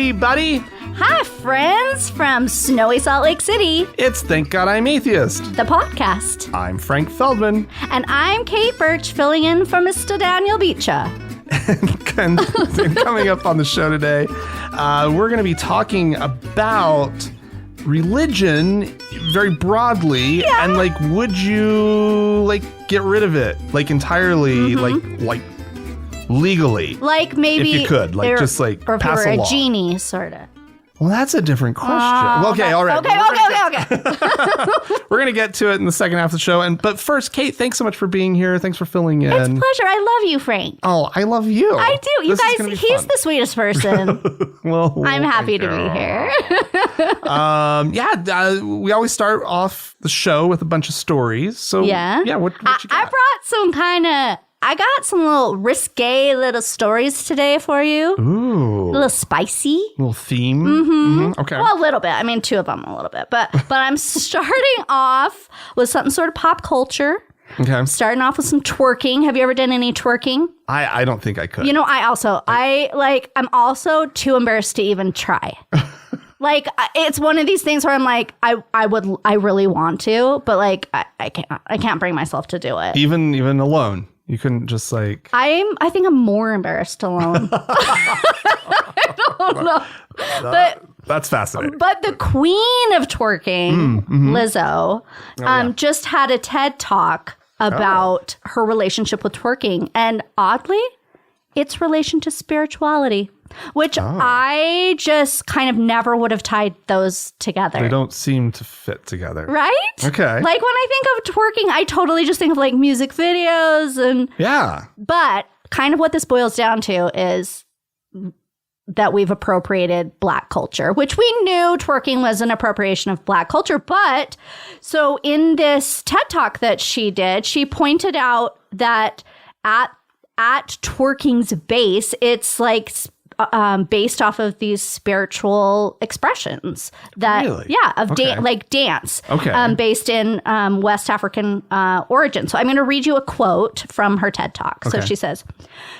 Hey, buddy. Hi, friends from snowy Salt Lake City. It's Thank God I'm Atheist, The podcast. I'm Frank Feldman. And I'm Kate Birch, filling in for Mr. Daniel Beecher. And coming up on the show today, we're going to be talking about religion very broadly. Yeah. And like, would you like get rid of it like entirely, like legally? Like maybe if you could, like just like or if pass you were a law. A genie, sort of. Well, that's a different question. Okay, all right. Okay. We're going to get to it in the second half of the show. But first, Kate, thanks so much for being here. Thanks for filling in. It's a pleasure. I love you, Frank. Oh, I love you. I do. You guys, he's the sweetest person. Well, I'm happy to be here. We always start off the show with a bunch of stories. So, what you got? I brought I got some little risque little stories today for you. Ooh. A little spicy. A little theme. Mm-hmm. Okay. Well, a little bit. I mean, two of them a little bit. But I'm starting off with something sort of pop culture. Okay. I'm starting off with some twerking. Have you ever done any twerking? I don't think I could. You know, I'm also too embarrassed to even try. Like, it's one of these things where I'm like, I really want to, but like, I can't bring myself to do it. Even alone. You couldn't just like... I think I'm more embarrassed alone. I don't know. That's fascinating. But the queen of twerking, Lizzo, just had a TED Talk about her relationship with twerking. And oddly, its relation to spirituality, which I just kind of never would have tied those together. They don't seem to fit together. Right? Okay. Like when I think of twerking, I totally just think of like music videos and... Yeah. But kind of what this boils down to is that we've appropriated Black culture, which we knew twerking was an appropriation of Black culture. But so in this TED Talk that she did, she pointed out that at twerking's base, it's like based off of these spiritual expressions that, like dance, based in West African origin. So I'm going to read you a quote from her TED Talk. So she says,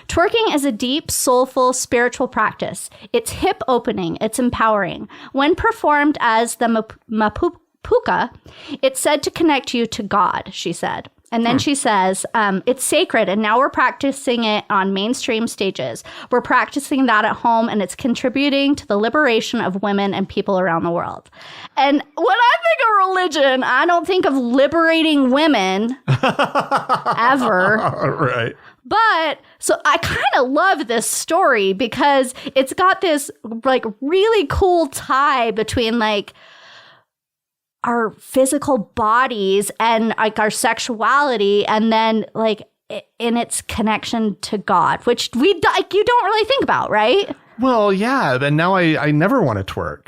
"Twerking is a deep, soulful, spiritual practice. It's hip opening. It's empowering. When performed as the mapuka, it's said to connect you to God," she said. And then she says, it's sacred, and now we're practicing it on mainstream stages. We're practicing that at home, and it's contributing to the liberation of women and people around the world. And when I think of religion, I don't think of liberating women ever. Right. But so I kind of love this story because it's got this like really cool tie between like our physical bodies and like our sexuality, and then like in its connection to God, which you don't really think about, right? Well, yeah, but now I never want to twerk.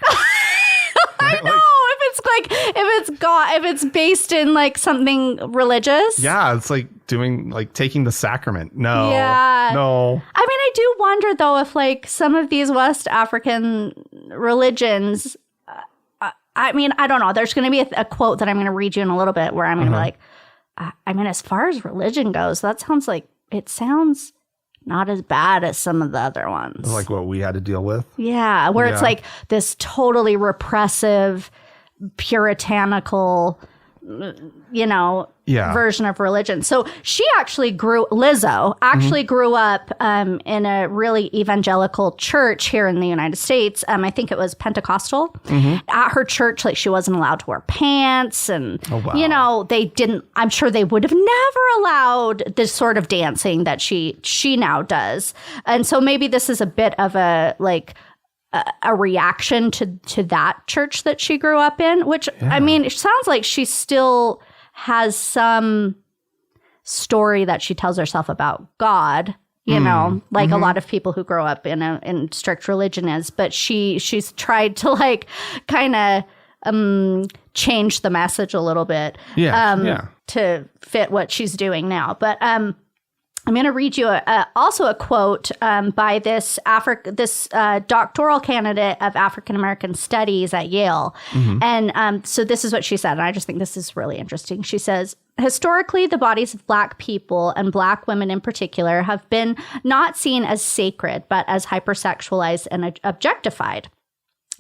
I know. If it's based in like something religious. Yeah, it's like taking the sacrament. No. Yeah. No. I mean, I do wonder though if like some of these West African religions, I mean, I don't know. There's going to be a quote that I'm going to read you in a little bit where I'm going to be like, I mean, as far as religion goes, it sounds not as bad as some of the other ones. Like what we had to deal with? Yeah, where it's like this totally repressive, puritanical, version of religion. So Lizzo actually grew up in a really evangelical church here in the United States. I think it was Pentecostal. At her church, like she wasn't allowed to wear pants, and they didn't. I'm sure they would have never allowed this sort of dancing that she now does. And so maybe this is a bit of a reaction to that church that she grew up in, which I mean, it sounds like she still has some story that she tells herself about God, a lot of people who grow up in strict religion is, but she's tried to like kind of change the message a little bit to fit what she's doing now. But I'm going to read you also a quote by this doctoral candidate of African American studies at Yale. And so this is what she said, and I just think this is really interesting. She says, historically, the bodies of Black people and Black women in particular have been not seen as sacred, but as hypersexualized and objectified.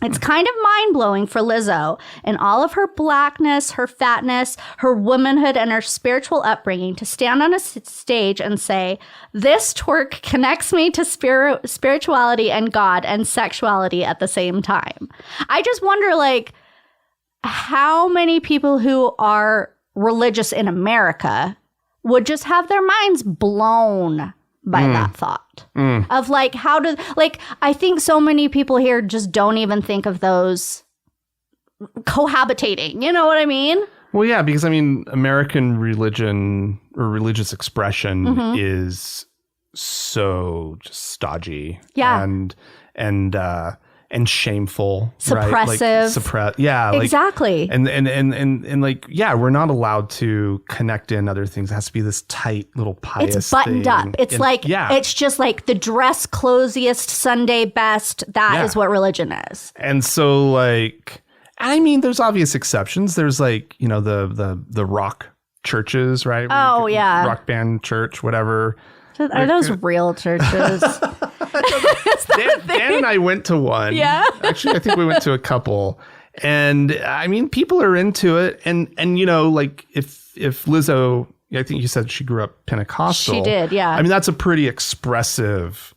It's kind of mind-blowing for Lizzo in all of her Blackness, her fatness, her womanhood, and her spiritual upbringing to stand on a stage and say, this twerk connects me to spirituality and God and sexuality at the same time. I just wonder, like, how many people who are religious in America would just have their minds blown by that thought of like, how do, like, I think so many people here just don't even think of those cohabitating. You know what I mean? Well, yeah, because I mean, American religion or religious expression is so just stodgy and shameful, suppressive, right? Like, exactly. And like, yeah, we're not allowed to connect in other things. It has to be this tight little pious It's buttoned thing. up. It's it's just like the dress closiest, Sunday best. That is what religion is. And so, like, I mean, there's obvious exceptions. There's like, you know, the rock churches, right? Oh, yeah. Rock band church, whatever. Are those real churches? Dan and I went to one. Yeah. Actually, I think we went to a couple. And I mean, people are into it. And you know, like if Lizzo, I think you said she grew up Pentecostal. She did, yeah. I mean, that's a pretty expressive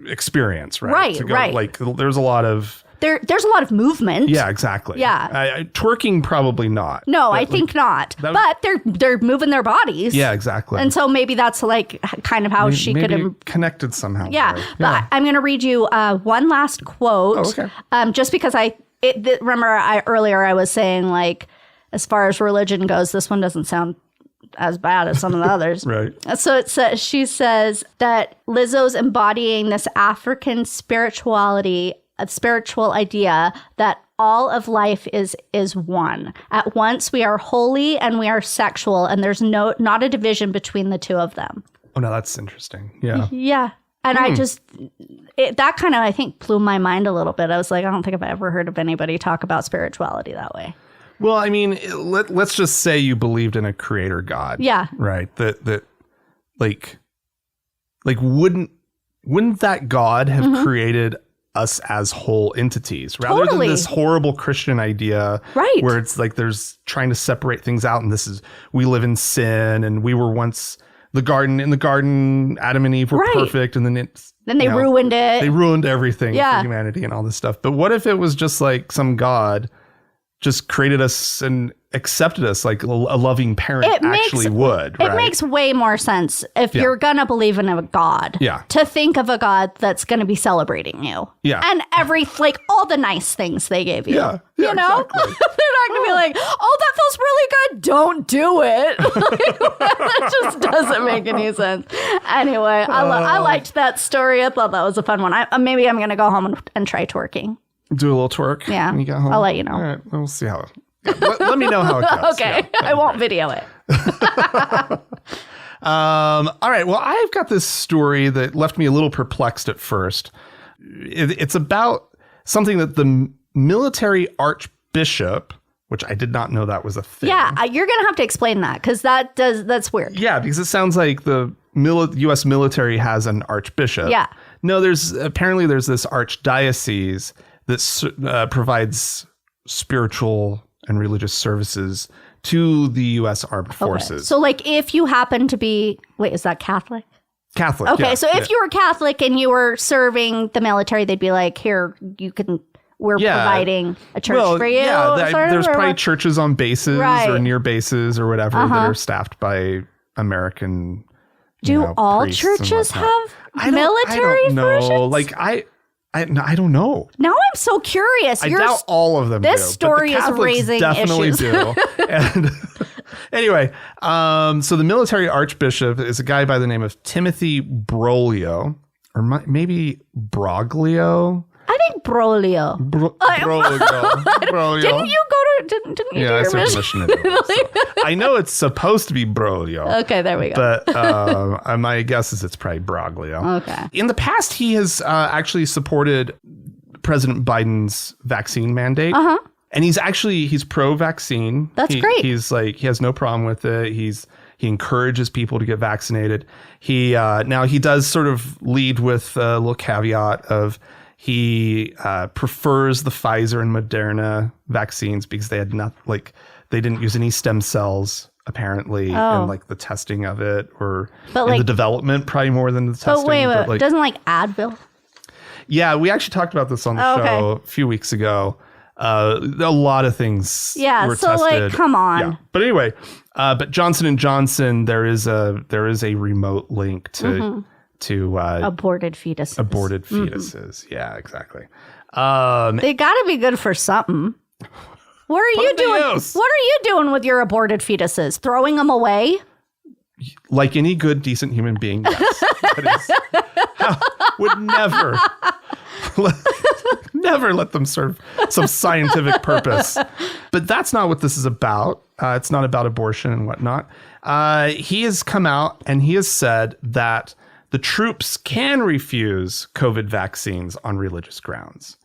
experience, right? Right, to go, right. Like there's a lot of... There's a lot of movement. Yeah, exactly. Yeah. Twerking, probably not. No, I think not. But they're moving their bodies. Yeah, exactly. And so maybe that's like kind of how she could have connected somehow. Yeah. Right? But I'm going to read you one last quote. Oh, okay. Just because remember earlier I was saying, like, as far as religion goes, this one doesn't sound as bad as some of the others. Right. So it says, she says that Lizzo's embodying this African spirituality, a spiritual idea that all of life is one. At once we are holy and we are sexual, and there's not a division between the two of them. Oh, no, that's interesting. Yeah. Yeah. And I just, that kind of, I think, blew my mind a little bit. I was like, I don't think I've ever heard of anybody talk about spirituality that way. Well, I mean, let's just say you believed in a creator God. Yeah. Right. That like wouldn't that God have created us as whole entities rather than this horrible Christian idea, right? Where it's like there's trying to separate things out, and we live in sin, and we were once in the garden, Adam and Eve were perfect, and then they ruined it. They ruined everything for humanity and all this stuff. But what if it was just like some God just created us and accepted us like a loving parent would. It makes way more sense if you're going to believe in a God to think of a God that's going to be celebrating you. Yeah. And all the nice things they gave you. Yeah. You know? Exactly. They're not going to be like, oh, that feels really good. Don't do it. That just doesn't make any sense. Anyway, I liked that story. I thought that was a fun one. Maybe I'm going to go home and try twerking. Do a little twerk. Yeah. When you get home. I'll let you know. All right. We'll see how. Let me know how it goes. Okay. Yeah, I won't video it. All right. Well, I've got this story that left me a little perplexed at first. It's about something that the military archbishop, which I did not know that was a thing. Yeah. You're going to have to explain that because that's weird. Yeah. Because it sounds like the U.S. military has an archbishop. Yeah. No, there's this archdiocese that provides spiritual and religious services to the U.S. Armed Forces. Okay. So, like, if you happen to be... Wait, is that Catholic? Catholic, okay, so if you were Catholic and you were serving the military, they'd be like, here, we're providing a church for you. Yeah, there's probably churches on bases or near bases or whatever that are staffed by American Do all churches have military versions? Like, I don't know. Now I'm so curious. I doubt all of them This do, story is raising definitely issues. do. And anyway, so the military archbishop is a guy by the name of Timothy Broglio, or maybe Broglio. I think Broglio. Broglio. Didn't you go didn't you Yeah, I do said your permission to do it, so. I know it's supposed to be broglio. Okay, there we go. But my guess is it's probably broglio. Okay. In the past, he has actually supported President Biden's vaccine mandate. And he's pro-vaccine. That's great. He's like, he has no problem with it. He encourages people to get vaccinated. Now he does sort of lead with a little caveat of he prefers the Pfizer and Moderna vaccines because they didn't use any stem cells apparently in like the testing of it or in the development, probably more than the testing. But wait, doesn't like Advil? Yeah, we actually talked about this on the show a few weeks ago. A lot of things were so tested. like, come on. Yeah. But anyway, but Johnson & Johnson, there is a remote link to aborted fetuses. Aborted fetuses. Yeah, exactly. They got to be good for something. What are you doing? What are you doing with your aborted fetuses? Throwing them away? Like any good, decent human being, yes. Would never let them serve some scientific purpose. But that's not what this is about. It's not about abortion and whatnot. He has come out and he has said that the troops can refuse COVID vaccines on religious grounds,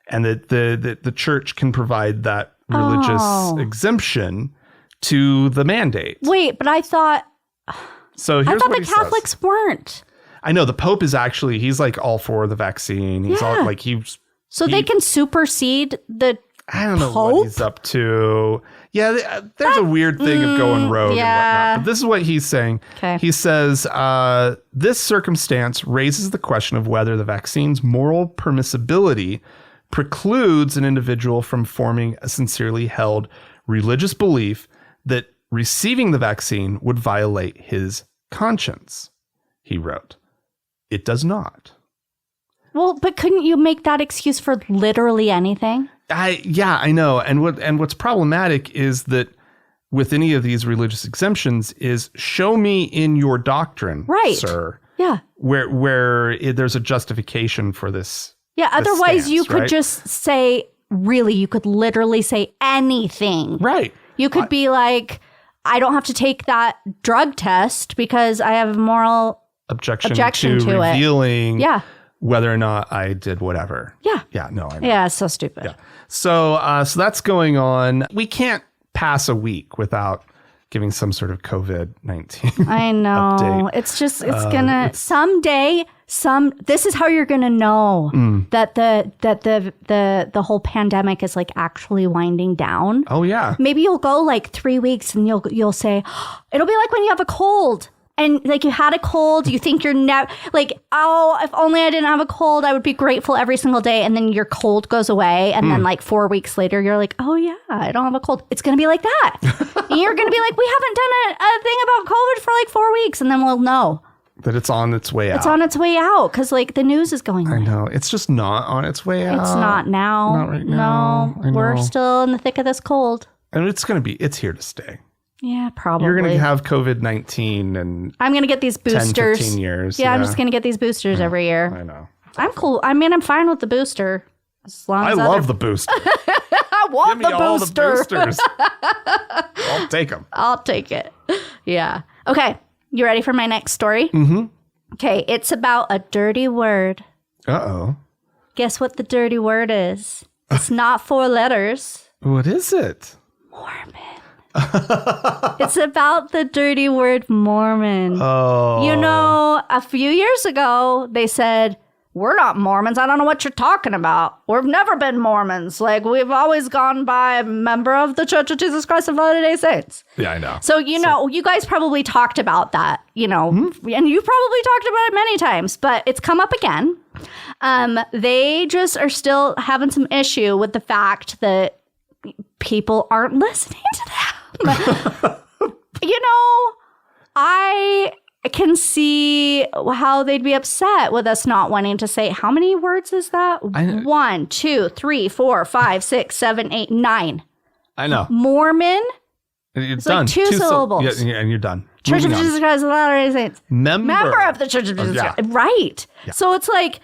and that the church can provide that religious exemption to the mandate. Wait, but I thought the Catholics weren't. I know the Pope is actually, he's like all for the vaccine. He's all like, they can supersede the I don't know Pope? what he's up to. Yeah, there's a weird thing of going rogue and whatnot. But this is what he's saying. Okay. He says, this circumstance raises the question of whether the vaccine's moral permissibility precludes an individual from forming a sincerely held religious belief that receiving the vaccine would violate his conscience, he wrote. It does not. Well, but couldn't you make that excuse for literally anything? I know. And what's problematic is that with any of these religious exemptions is show me in your doctrine, right, sir. Yeah. Where there's a justification for this. Yeah. Otherwise, you could right? just say, really, you could literally say anything. Right. You could be like, I don't have to take that drug test because I have a moral objection to revealing it. Whether or not I did whatever. Yeah. Yeah, no, I know. Yeah, it's so stupid. Yeah. So that's going on. We can't pass a week without giving some sort of COVID-19 I know. update. It's just, someday, this is how you're going to know that the whole pandemic is like actually winding down. Oh, yeah. Maybe you'll go like 3 weeks and you'll say, it'll be like when you have a cold. And like you had a cold, you think you're like, oh, if only I didn't have a cold, I would be grateful every single day. And then your cold goes away. And then like 4 weeks later, you're like, oh yeah, I don't have a cold. It's going to be like that. And you're going to be like, we haven't done a thing about COVID for like 4 weeks. And then we'll know that it's on its way out. It's on its way out because like the news is going on. I know. It's just not on its way out. It's not now. Not right now. No, we're still in the thick of this cold. And it's here to stay. Yeah, probably. You're going to have COVID-19 and I'm going to get these boosters. 10, 15 years. Yeah, I'm just going to get these boosters every year. I know. I'm cool. I mean, I'm fine with the booster. As long as I love the booster. I want Give me all the boosters. I'll take them. I'll take it. Yeah. Okay. You ready for my next story? Mm-hmm. Okay. It's about a dirty word. Uh-oh. Guess what the dirty word is? It's not 4 letters. What is it? Mormon. It's about the dirty word Mormon. Oh. You know, a few years ago, they said, we're not Mormons. I don't know what you're talking about. We've never been Mormons. Like, we've always gone by a member of the Church of Jesus Christ of Latter-day Saints. Yeah, I know. So, you know, you guys probably talked about that, you know, and you probably talked about it many times, but it's come up again. They just are still having some issue with the fact that people aren't listening to them. You know, I can see how they'd be upset with us not wanting to say, how many words is that? 1, 2, 3, 4, 5, 6, 7, 8, 9. I know. Mormon. It's done. Like 2 syllables. Yeah, and you're done. Church of Jesus Christ of Latter-day Saints. Member of the Church of Jesus Christ. Right. Yeah. So it's like,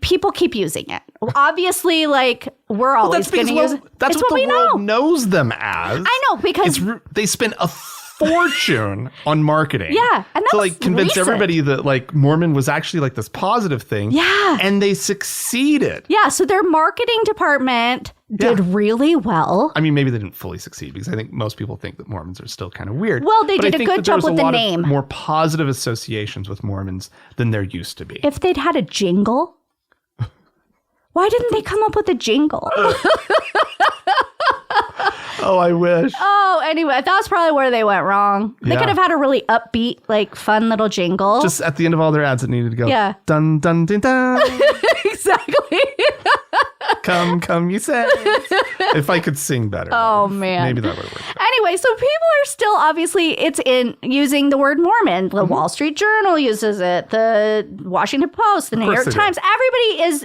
people keep using it. Obviously, like, we're always going to use it. That's what the world knows them as. I know, because they spent a fortune on marketing. Yeah, and to like convince everybody that like Mormon was actually like this positive thing. Yeah. And they succeeded. Yeah, so their marketing department did really well. I mean, maybe they didn't fully succeed because I think most people think that Mormons are still kind of weird. Well, they did a good job with the name. More positive associations with Mormons than there used to be. If they'd had a jingle, why didn't they come up with a jingle? Oh, I wish. Oh, anyway, that's probably where they went wrong. They could have had a really upbeat, like, fun little jingle. Just at the end of all their ads, it needed to go. Yeah. Dun, dun, dun, dun. Exactly. Come, you say. If I could sing better. Oh, man. Maybe that would work. Anyway, so people are still, obviously, it's in using the word Mormon. The Wall Street Journal uses it. The Washington Post, the New York Times. Everybody is,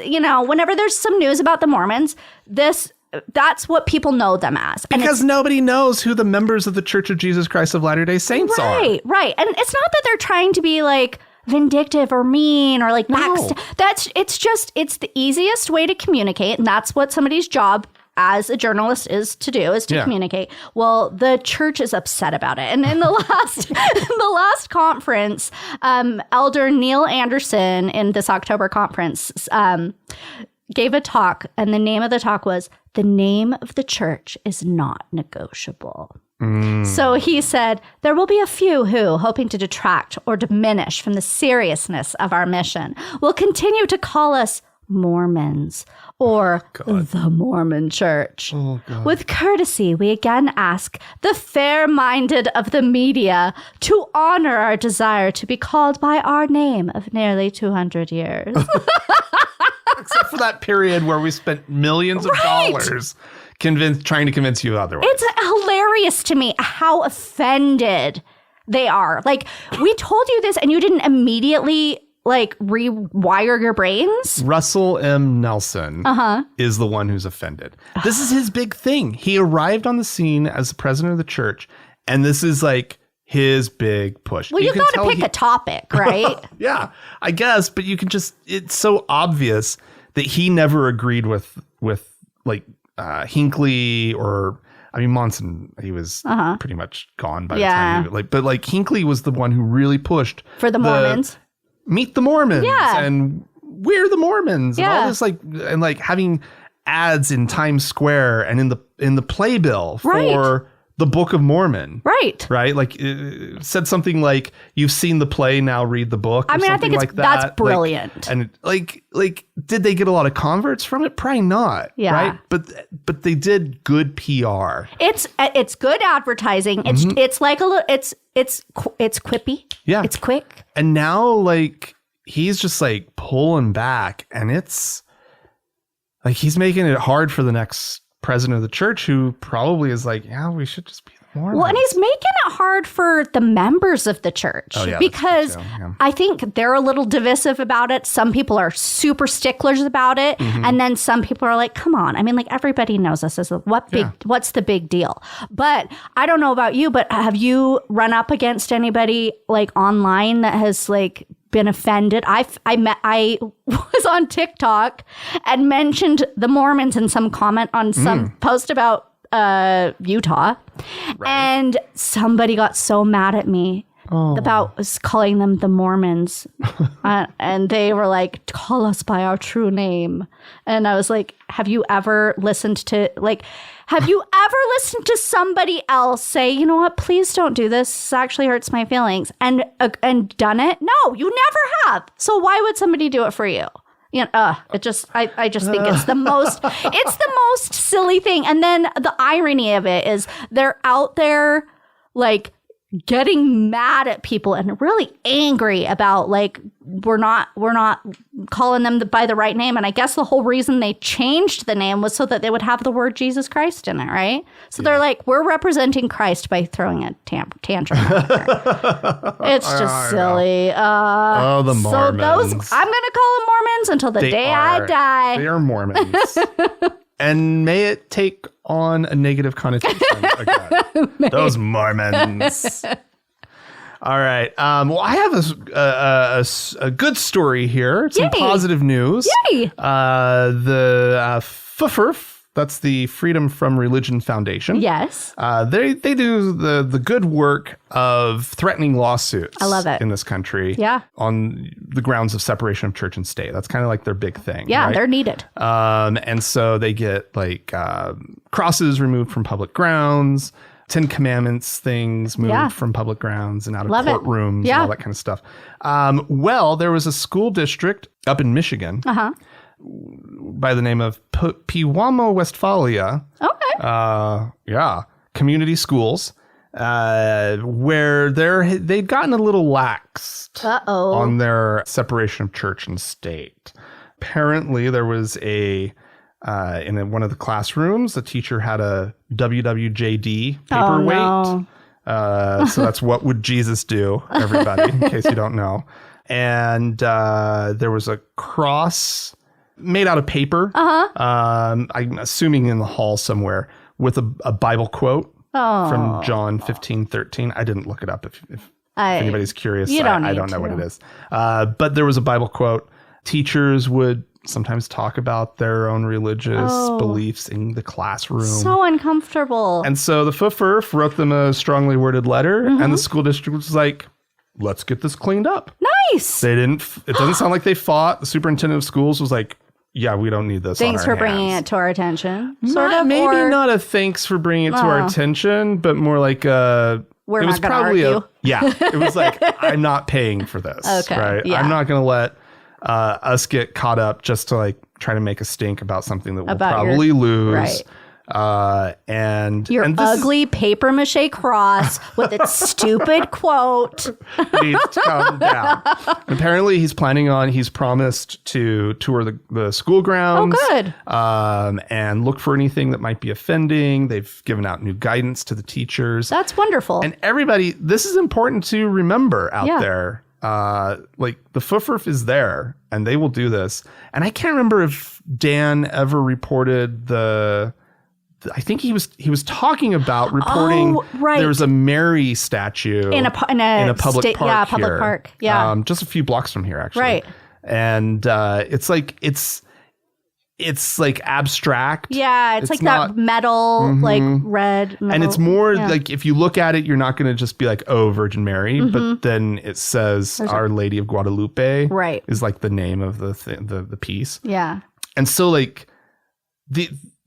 whenever there's some news about the Mormons, that's what people know them as. And because nobody knows who the members of the Church of Jesus Christ of Latter-day Saints are. Right. And it's not that they're trying to be like vindictive or mean or like it's the easiest way to communicate, and that's what somebody's job as a journalist is to communicate. Well, the church is upset about it. And in the last conference, Elder Neil Anderson in this October conference gave a talk, and the name of the talk was "The Name of the Church is Not Negotiable." So he said, there will be a few who, hoping to detract or diminish from the seriousness of our mission, will continue to call us Mormons or the Mormon Church. With courtesy, we again ask the fair-minded of the media to honor our desire to be called by our name of nearly 200 years. Except for that period where we spent millions of dollars trying to convince you otherwise. It's hilarious to me how offended they are. Like, we told you this and you didn't immediately like rewire your brains. Russell M. Nelson is the one who's offended. This is his big thing. He arrived on the scene as the president of the church, and this is like his big push. Well, you got to pick a topic, right? Yeah, I guess, but you can it's so obvious that he never agreed with like Hinckley or, I mean, Monson, he was pretty much gone by the time. But like Hinckley was the one who really pushed for the Mormons. Meet the Mormons and we're the Mormons and all this like having ads in Times Square and in the playbill for the Book of Mormon. Right. Like said something like, you've seen the play, now read the book. I mean, I think that's brilliant. And like, did they get a lot of converts from it? Probably not. Yeah. Right. But they did good PR. It's good advertising. It's like a little, it's quippy. Yeah. It's quick. And now like he's just like pulling back, and it's like he's making it hard for the next president of the church, who probably is like, yeah, we should just be the Mormons. Well, and he's making it hard for the members of the church because I think they're a little divisive about it. Some people are super sticklers about it. And then some people are like, come on. I mean, like, everybody knows this. What's the big deal? But I don't know about you, but have you run up against anybody like online that has like been offended? I was on TikTok and mentioned the Mormons in some comment on some post about Utah, and somebody got so mad at me about calling them the Mormons, and they were like, call us by our true name. And I was like, have you ever listened to somebody else say, you know what, please don't do this, this actually hurts my feelings, and done it? No, you never have. So why would somebody do it for you? I just think it's the most silly thing. And then the irony of it is they're out there like getting mad at people and really angry about like, we're not calling them by the right name. And I guess the whole reason they changed the name was so that they would have the word Jesus Christ in it, right? So they're like, we're representing Christ by throwing a tantrum. It's just silly. The Mormons. So those, I'm going to call them Mormons until the day I die. They are Mormons. And may it take on a negative connotation again. Those Mormons. All right. Well, I have a good story here. Some positive news. Yay! The FFRF, that's the Freedom from Religion Foundation. Yes. They do the good work of threatening lawsuits. I love it. In this country. Yeah. On the grounds of separation of church and state. That's kind of like their big thing. Yeah, right? they're needed. And so they get like crosses removed from public grounds, 10 Commandments things moved from public grounds and out of courtrooms and all that kind of stuff. Well, there was a school district up in Michigan by the name of Pewaukee, Westphalia. Okay. Community schools where they'd gotten a little laxed on their separation of church and state. Apparently, there was in one of the classrooms, the teacher had a WWJD paperweight. Oh, no. So that's what would Jesus do, everybody, in case you don't know. And there was a cross made out of paper. I'm assuming in the hall somewhere with a Bible quote from John 15:13. I didn't look it up. If anybody's curious, I don't know what it is. But there was a Bible quote. Teachers would sometimes talk about their own religious beliefs in the classroom. So uncomfortable. And so the FFRF wrote them a strongly worded letter, and the school district was like, let's get this cleaned up. Nice. It doesn't sound like they fought. The superintendent of schools was like, yeah, we don't need this. Thanks for bringing it to our attention. Maybe not a thanks for bringing it to our attention, but more like we're not going to argue. It was like, I'm not paying for this. Okay. Right? Yeah. I'm not going to let us get caught up just to like try to make a stink about something that we'll probably lose. Right. And your ugly paper mache cross with its stupid quote needs to come down. Apparently, he's promised to tour the school grounds. Oh, good. And look for anything that might be offending. They've given out new guidance to the teachers. That's wonderful. And everybody, this is important to remember out there. Like the FFRF is there, and they will do this. And I can't remember if Dan ever reported I think he was talking about reporting there was a Mary statue in a public park. Yeah, public park. Yeah, just a few blocks from here, actually. Right. And it's like abstract. Yeah, it's like not, that metal, like red metal. And it's more like if you look at it, you're not going to just be like, oh, Virgin Mary, but then it says Our Lady of Guadalupe. Right. Is like the name of the piece. Yeah. And so like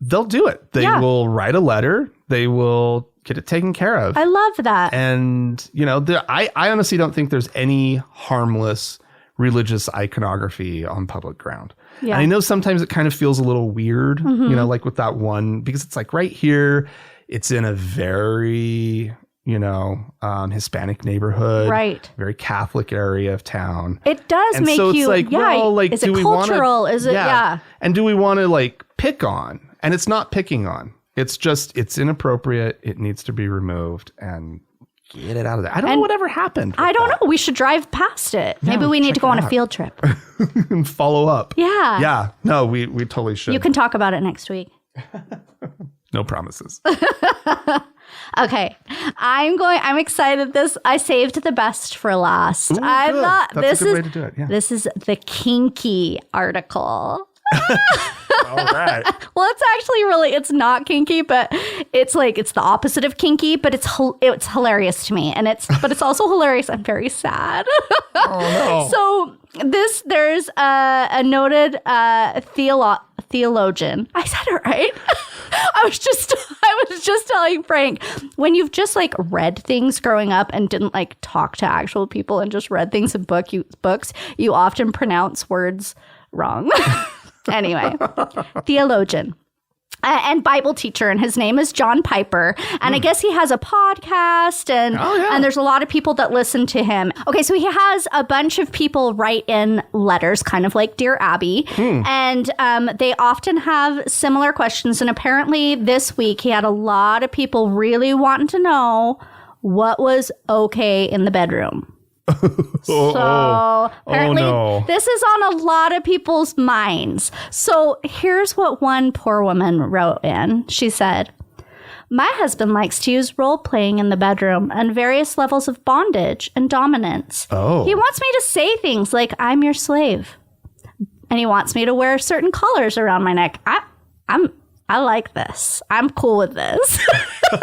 they'll do it. They will write a letter. They will get it taken care of. I love that. And, I honestly don't think there's any harmless religious iconography on public ground. Yeah. And I know sometimes it kind of feels a little weird, like with that one, because it's like right here, it's in a very, Hispanic neighborhood. Right. Very Catholic area of town. It does make so you, it's like, is it cultural? Is it, And do we want to like pick on? And it's not picking on. It's just, it's inappropriate. It needs to be removed and get it out of there. I don't know whatever happened. I don't know. We should drive past it. Maybe we need to go on a field trip. And follow up. Yeah. Yeah. No, we totally should. You can talk about it next week. No promises. Okay. I'm excited. I saved the best for last. Ooh, That's a good way to do it. Yeah. This is the kinky article. All right. Well, it's not kinky, but it's the opposite of kinky, but it's hilarious to me. But it's also hilarious. I'm very sad. Oh, no. So there's a noted theologian. I said it right. I was just telling Frank, when you've just like read things growing up and didn't like talk to actual people and just read things in books, you often pronounce words wrong. Anyway, theologian and Bible teacher, and his name is John Piper. And I guess he has a podcast, and there's a lot of people that listen to him. Okay, so he has a bunch of people write in letters, kind of like Dear Abby, and they often have similar questions. And apparently this week he had a lot of people really wanting to know what was okay in the bedroom. So apparently this is on a lot of people's minds. So here's what one poor woman wrote in. She said, My husband likes to use role-playing in the bedroom and various levels of bondage and dominance. Oh. He wants me to say things like, I'm your slave. And he wants me to wear certain collars around my neck. I like this. I'm cool with this. Then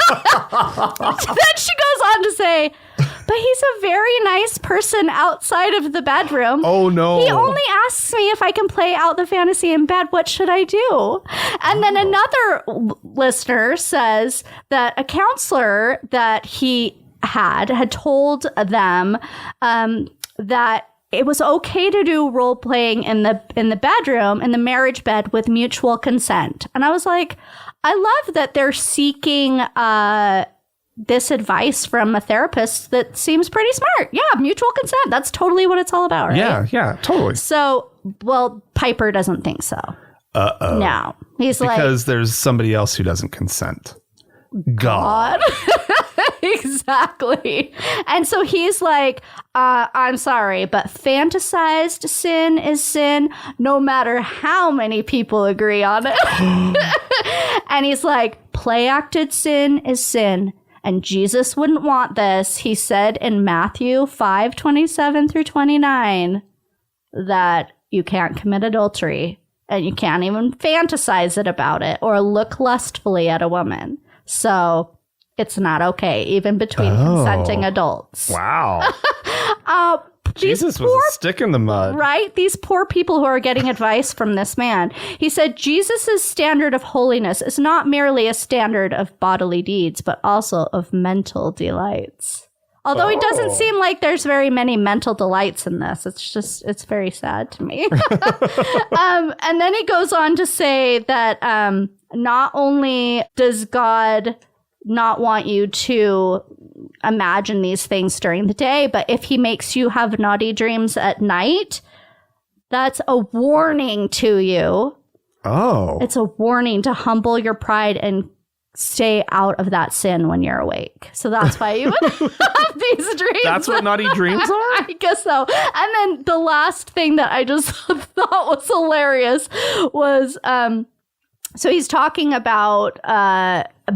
she goes on to say, but he's a very nice person outside of the bedroom. Oh, no. He only asks me if I can play out the fantasy in bed. What should I do? And then another listener says that a counselor that he had told them that it was okay to do role playing in the bedroom, in the marriage bed, with mutual consent. And I was like, I love that they're seeking this advice from a therapist that seems pretty smart. Yeah, mutual consent. That's totally what it's all about, right? Yeah, totally. So, well, Piper doesn't think so. Uh-oh. No. He's because there's somebody else who doesn't consent. God. Exactly. And so he's like, I'm sorry, but fantasized sin is sin, no matter how many people agree on it. And he's like, play acted sin is sin. And Jesus wouldn't want this. He said in Matthew 5:27 through 29 that you can't commit adultery and you can't even fantasize about it or look lustfully at a woman. So it's not okay, even between consenting adults. Wow. Jesus was a stick in the mud. Right? These poor people who are getting advice from this man. He said, Jesus' standard of holiness is not merely a standard of bodily deeds, but also of mental delights. Although it doesn't seem like there's very many mental delights in this. It's very sad to me. And then he goes on to say that not only does God not want you to imagine these things during the day, but if he makes you have naughty dreams at night, that's a warning to you. Oh. It's a warning to humble your pride and stay out of that sin when you're awake. So that's why you would have these dreams. That's what naughty dreams are? I guess so. And then the last thing that I just thought was hilarious was, so he's talking about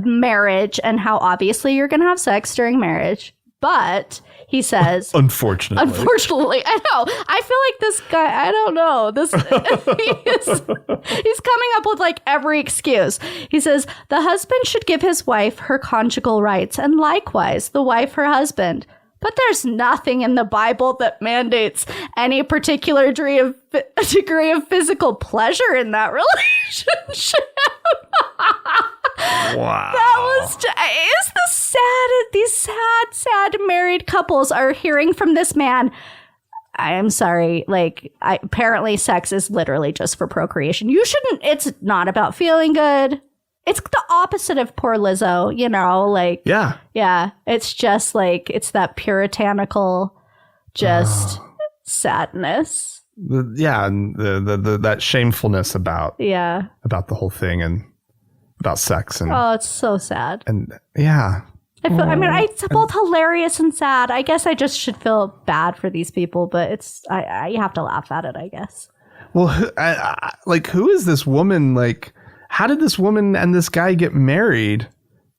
marriage and how obviously you're going to have sex during marriage. But he says, Unfortunately, I know. I feel like this guy, I don't know. He's coming up with like every excuse. He says, the husband should give his wife her conjugal rights and likewise the wife her husband. But there's nothing in the Bible that mandates any particular degree of physical pleasure in that relationship. Wow. That was is the sad. These sad married couples are hearing from this man. I am sorry. Like, apparently sex is literally just for procreation. You shouldn't. It's not about feeling good. It's the opposite of poor Lizzo, you know, like. Yeah. It's just like, it's that puritanical, just sadness. And that shamefulness about the whole thing and about sex and it's so sad. And yeah. It's both hilarious and sad. I guess I just should feel bad for these people, but you have to laugh at it, I guess. Well, who is this woman? Like, how did this woman and this guy get married?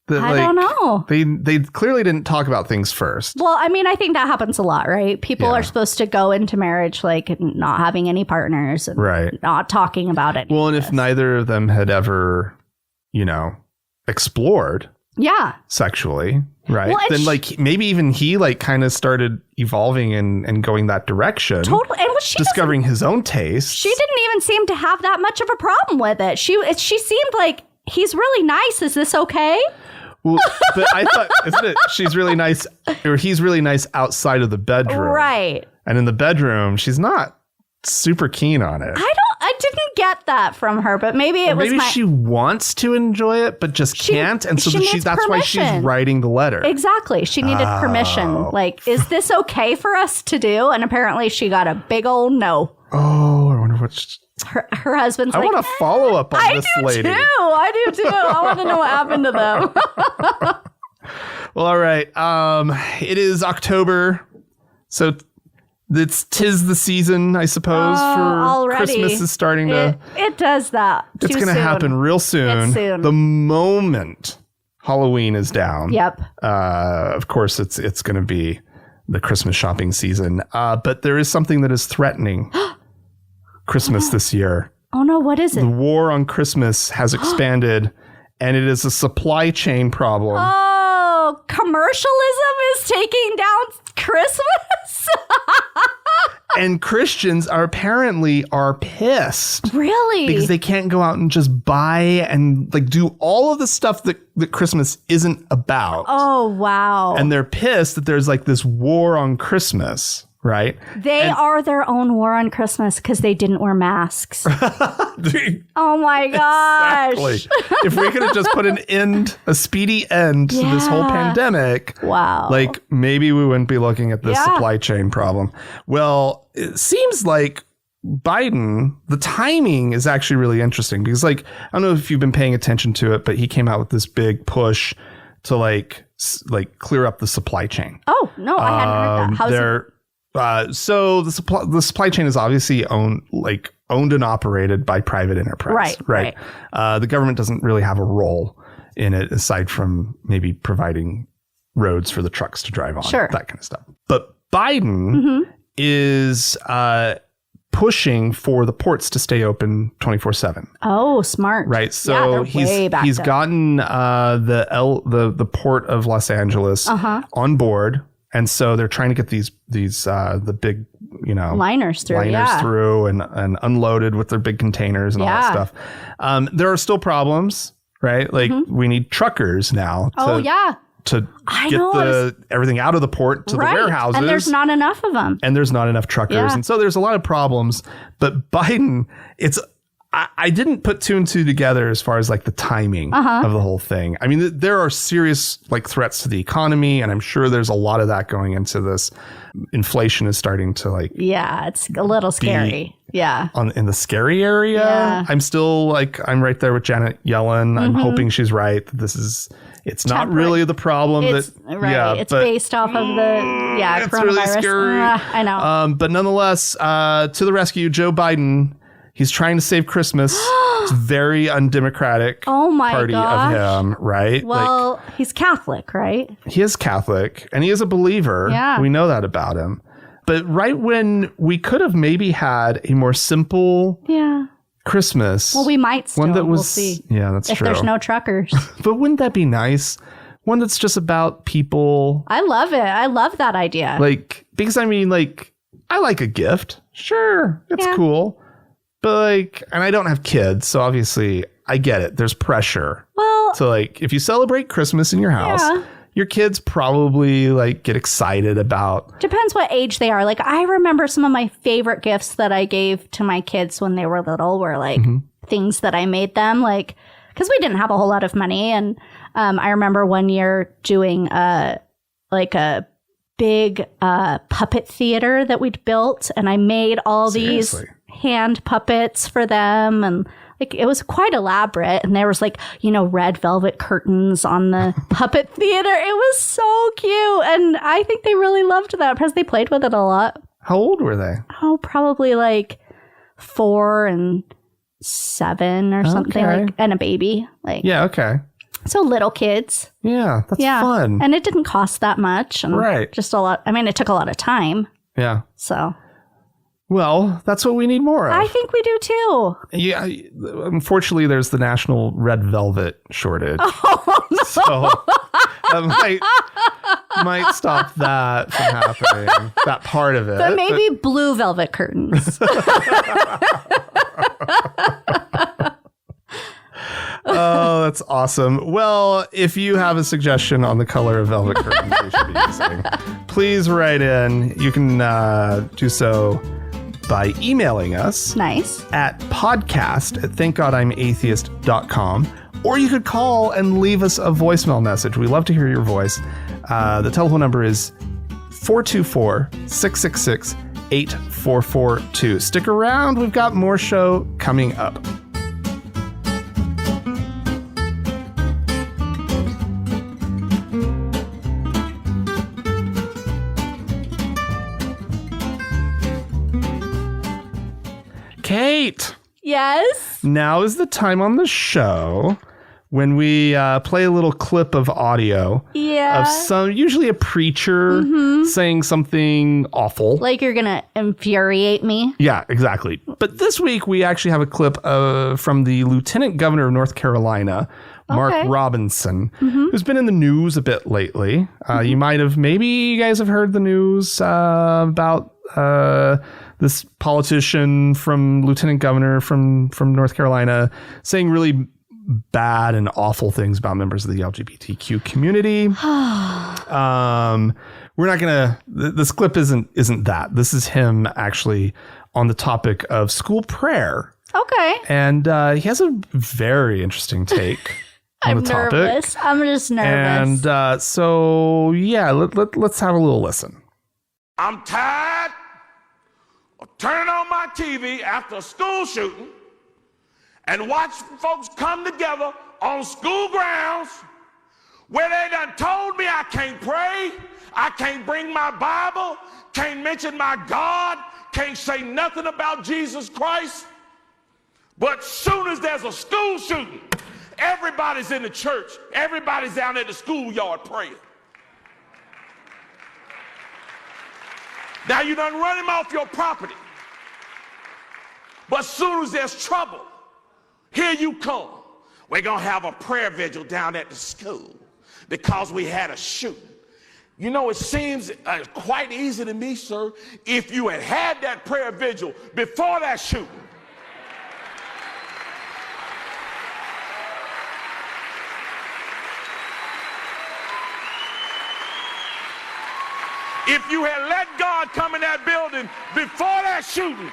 I don't know. They clearly didn't talk about things first. Well, I mean, I think that happens a lot, right? People are supposed to go into marriage like not having any partners and not talking about it. Well, and if neither of them had ever, explored sexually, right? Well, then maybe even he kind of started evolving and going that direction. Totally. And discovering his own taste. She didn't even seem to have that much of a problem with it. She seemed like, he's really nice. Is this okay? Well, but I thought, isn't it? She's really nice, or he's really nice outside of the bedroom. Right. And in the bedroom, she's not super keen on it. I didn't get that from her, but maybe she wants to enjoy it, but just can't. And so that's why she's writing the letter. Exactly. She needed permission. Like, is this okay for us to do? And apparently she got a big old no. Oh, I wonder what's... Her husband's I want to follow up on this lady. I do too. I want to know what happened to them. Well, all right. It is October, so tis the season, I suppose. For already. Christmas is starting to. It does that. It's going to happen real soon. It's soon. The moment Halloween is down. Yep. Of course, it's going to be the Christmas shopping season. But there is something that is threatening Christmas this year. Oh, no. What is it? The war on Christmas has expanded, and it is a supply chain problem. Oh, commercialism is taking down Christmas? And Christians are apparently pissed. Really? Because they can't go out and just buy and like do all of the stuff that Christmas isn't about. Oh, wow. And they're pissed that there's like this war on Christmas, right? They are their own war on Christmas because they didn't wear masks. Oh my gosh. Exactly. If we could have just put a speedy end to this whole pandemic, wow. like maybe we wouldn't be looking at this supply chain problem. Well, it seems like Biden, the timing is actually really interesting because like, I don't know if you've been paying attention to it, but he came out with this big push to like clear up the supply chain. Oh, no, I hadn't heard that. How's it? So the supply chain is obviously owned and operated by private enterprise. Right. The government doesn't really have a role in it aside from maybe providing roads for the trucks to drive on, that kind of stuff. But Biden is pushing for the ports to stay open 24/7. Oh, smart. Right. So he's gotten the port of Los Angeles Uh-huh. on board. And so they're trying to get these the big, liners through and unloaded with their big containers and all that stuff. There are still problems, right? Like we need truckers now to get everything out of the port to the warehouses. And there's not enough of them. And there's not enough truckers. Yeah. And so there's a lot of problems. But Biden, I didn't put two and two together as far as like the timing of the whole thing. I mean, there are serious like threats to the economy, and I'm sure there's a lot of that going into this. Inflation is starting to like, it's a little scary. In the scary area. Yeah. I'm still I'm right there with Janet Yellen. I'm hoping she's right. It's not really the problem it's based off of the it's coronavirus. Really scary. I know. But nonetheless, to the rescue, Joe Biden. He's trying to save Christmas. It's very undemocratic party of him, right? Well, he's Catholic, right? He is Catholic, and he is a believer. Yeah. We know that about him. But right when we could have maybe had a more simple Christmas. Well, we might still. One that was, we'll see. Yeah, that's true. If there's no truckers. But wouldn't that be nice? One that's just about people. I love it. I love that idea. Because I mean, I like a gift. Sure, it's cool. But and I don't have kids, so obviously I get it. There's pressure. Well, so if you celebrate Christmas in your house, your kids probably get excited about. Depends what age they are. I remember some of my favorite gifts that I gave to my kids when they were little were things that I made them because we didn't have a whole lot of money, and I remember one year doing a big puppet theater that we'd built, and I made all these hand puppets for them, and it was quite elaborate, and there was red velvet curtains on the puppet theater. It was so cute, and I think they really loved that because they played with it a lot. How old were they? Oh, probably 4 and 7 or something, and a baby. So little kids. Yeah, that's fun. And it didn't cost that much. And just a lot. I mean, it took a lot of time. Yeah. So. Well, that's what we need more of. I think we do too. Yeah. Unfortunately, there's the national red velvet shortage. Oh, no. So that might stop that from happening. That part of it. But maybe blue velvet curtains. Oh, that's awesome. Well, if you have a suggestion on the color of velvet curtains we should be using, please write in. You can do so by emailing us. Nice. At podcast@thankgodimatheist.com. Or you could call and leave us a voicemail message. We love to hear your voice. The telephone number is 424-666-8442. Stick around. We've got more show coming up. Kate. Yes? Now is the time on the show when we play a little clip of audio of usually a preacher saying something awful. Like you're going to infuriate me. Yeah, exactly. But this week we actually have a clip from the Lieutenant Governor of North Carolina, Mark Robinson, who's been in the news a bit lately. Maybe you guys have heard the news about this politician Lieutenant Governor from North Carolina saying really bad and awful things about members of the LGBTQ community. We're not gonna. This clip isn't that. This is him actually on the topic of school prayer. Okay. And he has a very interesting take on the topic. Nervous. I'm just nervous. And so yeah, let's have a little listen. I'm tired of turning on my TV after a school shooting and watch folks come together on school grounds where they done told me I can't pray, I can't bring my Bible, can't mention my God, can't say nothing about Jesus Christ. But soon as there's a school shooting, everybody's in the church, everybody's down at the schoolyard praying. Now you done run him off your property. But soon as there's trouble, here you come. We're going to have a prayer vigil down at the school because we had a shooting. You know, it seems quite easy to me, sir, if you had that prayer vigil before that shooting. If you had let God come in that building before that shooting,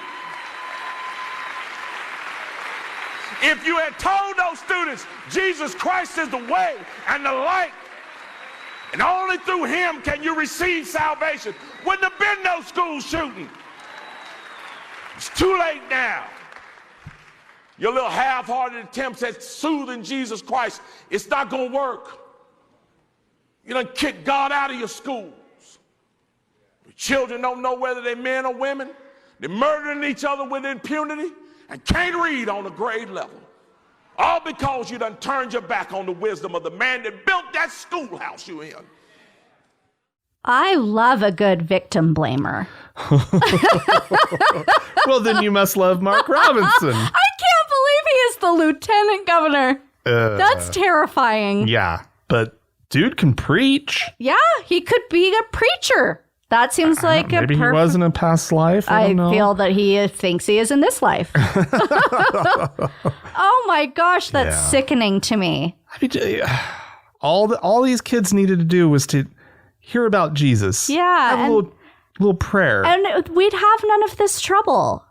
if you had told those students Jesus Christ is the way and the light, and only through him can you receive salvation, wouldn't have been no school shooting. It's too late now. Your little half-hearted attempts at soothing Jesus Christ, it's not going to work. You done kick God out of your schools. The children don't know whether they're men or women. They're murdering each other with impunity and can't read on a grade level. All because you done turned your back on the wisdom of the man that built that schoolhouse you in. I love a good victim blamer. Well, then you must love Mark Robinson. I can't believe he is the lieutenant governor. That's terrifying. Yeah, but dude can preach. Yeah, he could be a preacher. That seems like maybe he was in a past life. I don't know. Feel that he thinks he is in this life. Oh my gosh, that's sickening to me. I mean, all these kids needed to do was to hear about Jesus. Yeah, have a little prayer, and we'd have none of this trouble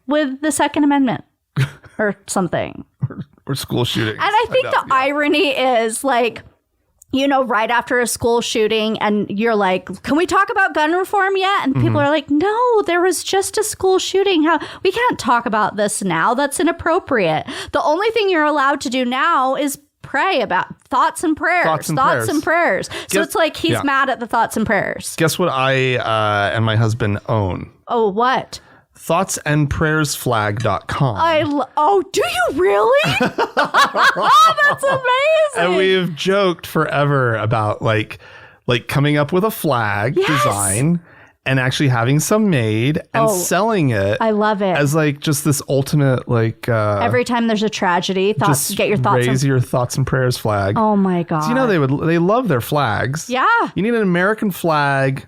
with the Second Amendment or something, or school shootings. And I think the irony is like, you know, right after a school shooting and you're like, can we talk about gun reform yet? And people are like, no, there was just a school shooting. We can't talk about this now. That's inappropriate. The only thing you're allowed to do now is pray about thoughts and prayers. Thoughts and prayers. So it's like he's mad at the thoughts and prayers. Guess what I and my husband own? Oh, what? thoughtsandprayersflag.com. Do you really? That's amazing. And we've joked forever about like coming up with a flag design and actually having some made and selling it. I love it. As like just this ultimate like every time there's a tragedy, get your thoughts. Raise your thoughts and prayers flag. Oh my God. So, you know, they love their flags. Yeah. You need an American flag,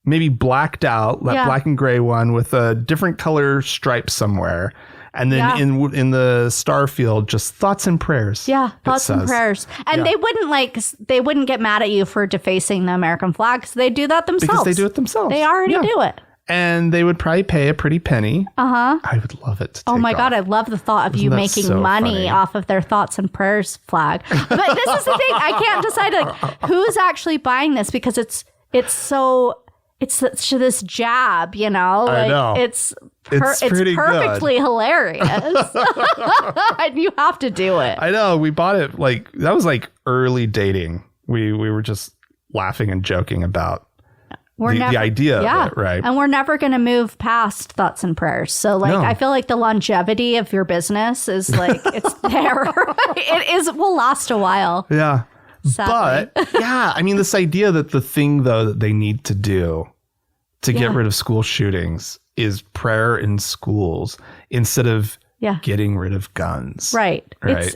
maybe blacked out, that black and gray one with a different color stripe somewhere. And then in the star field, just thoughts and prayers. Yeah, thoughts and prayers. And they wouldn't get mad at you for defacing the American flag because they do that themselves. Because they do it themselves. They already do it. And they would probably pay a pretty penny. Uh-huh. I would love it to take Oh my God, off. I love the thought of you making money off of their thoughts and prayers flag. But this is the thing. I can't decide like who's actually buying this because it's this jab, you know? Like, I know. It's perfectly hilarious. And you have to do it. I know. We bought it that was like early dating. We were just laughing and joking about the idea of it, right? And we're never going to move past thoughts and prayers. So like, I feel like the longevity of your business is like, it's there. It will last a while. Yeah. Sadly. But yeah, I mean, this idea that the thing though that they need to do to get rid of school shootings is prayer in schools instead of getting rid of guns. Right. It's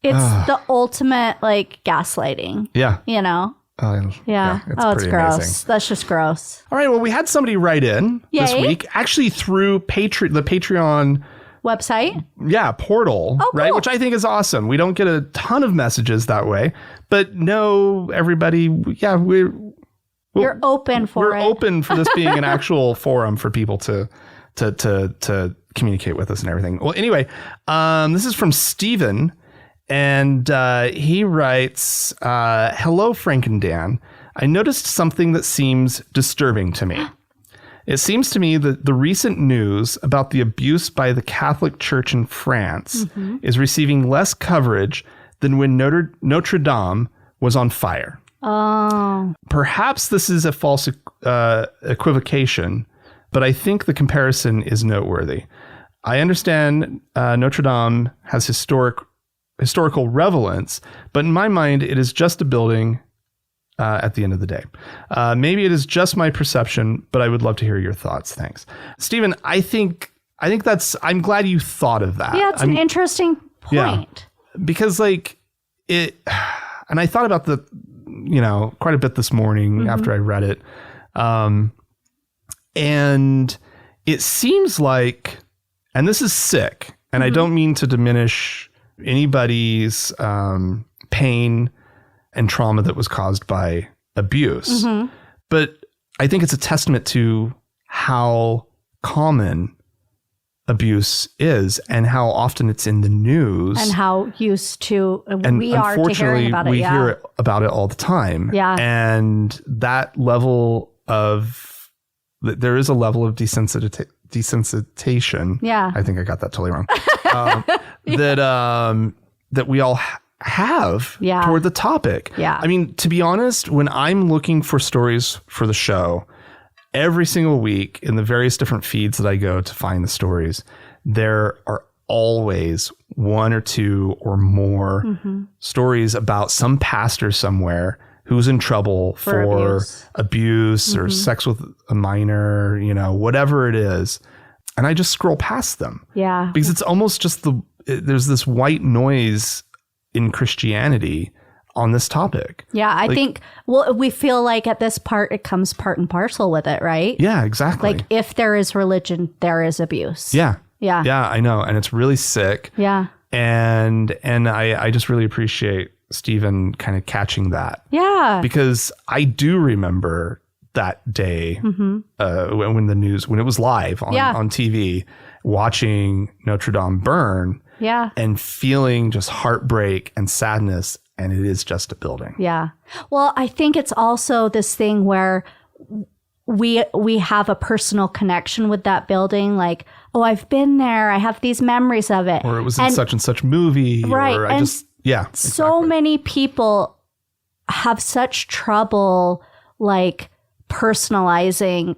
the ultimate like gaslighting. Yeah. You know? It's it's gross. amazing. That's just gross. All right. Well, we had somebody write in this week, actually through the Patreon website. Yeah, portal, right? Which I think is awesome. We don't get a ton of messages that way, but no, everybody, you're open for it. We're open for this being an actual forum for people to communicate with us and everything. Well, anyway, this is from Steven. And he writes, hello, Frank and Dan. I noticed something that seems disturbing to me. It seems to me that the recent news about the abuse by the Catholic Church in France is receiving less coverage than when Notre Dame was on fire. Oh. Perhaps this is a false equivocation, but I think the comparison is noteworthy. I understand Notre Dame has historical relevance, but in my mind, it is just a building at the end of the day. Maybe it is just my perception, but I would love to hear your thoughts. Thanks. Stephen, I think I'm glad you thought of that. Yeah, it's an interesting point. Yeah, because like it, and I thought about quite a bit this morning after I read it. And it seems like, and this is sick, and I don't mean to diminish anybody's pain and trauma that was caused by abuse. But I think it's a testament to how common abuse is and how often it's in the news. And how used to we are to hearing about it. We hear about it all the time. Yeah. And that level of, there is a level of desensitization. Yeah. I think I got that totally wrong. That we all have toward the topic. Yeah. I mean, to be honest, when I'm looking for stories for the show, every single week in the various different feeds that I go to find the stories, there are always one or two or more stories about some pastor somewhere who's in trouble for abuse or sex with a minor, whatever it is. And I just scroll past them. Yeah. Because it's almost just there's this white noise in Christianity on this topic. Yeah, I think, we feel like at this part, it comes part and parcel with it, right? Yeah, exactly. Like if there is religion, there is abuse. Yeah. Yeah. Yeah, I know. And it's really sick. Yeah. And I just really appreciate Stephen kind of catching that. Yeah. Because I do remember that day when it was live on TV, watching Notre Dame burn. Yeah. And feeling just heartbreak and sadness. And it is just a building. Yeah. Well, I think it's also this thing where we have a personal connection with that building. Like, oh, I've been there. I have these memories of it. Or it was in such and such movie. Right. Or So many people have such trouble like personalizing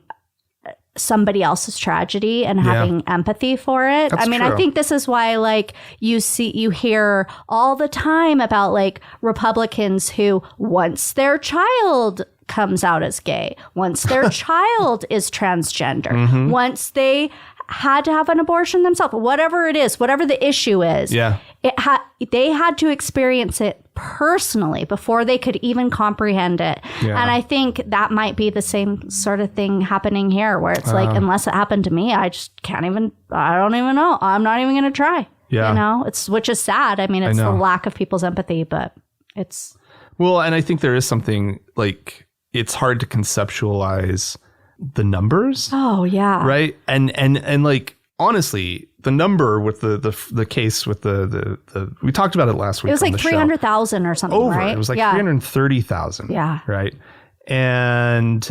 somebody else's tragedy and having empathy for it. That's true. I think this is why like you hear all the time about like Republicans who once their child comes out as gay, once their child is transgender, once they had to have an abortion themselves, whatever it is, whatever the issue is, they had to experience it personally before they could even comprehend it. Yeah. And I think that might be the same sort of thing happening here where it's like, unless it happened to me, I just I don't even know. I'm not even going to try. Yeah. Which is sad. I mean, it's the lack of people's empathy, but it's. Well, and I think there is something like, it's hard to conceptualize the numbers. Oh yeah. Right. And like, honestly, the number with the case with the we talked about it last week. It was like 300,000 or something, right? It was like 330,000. Yeah. Right. And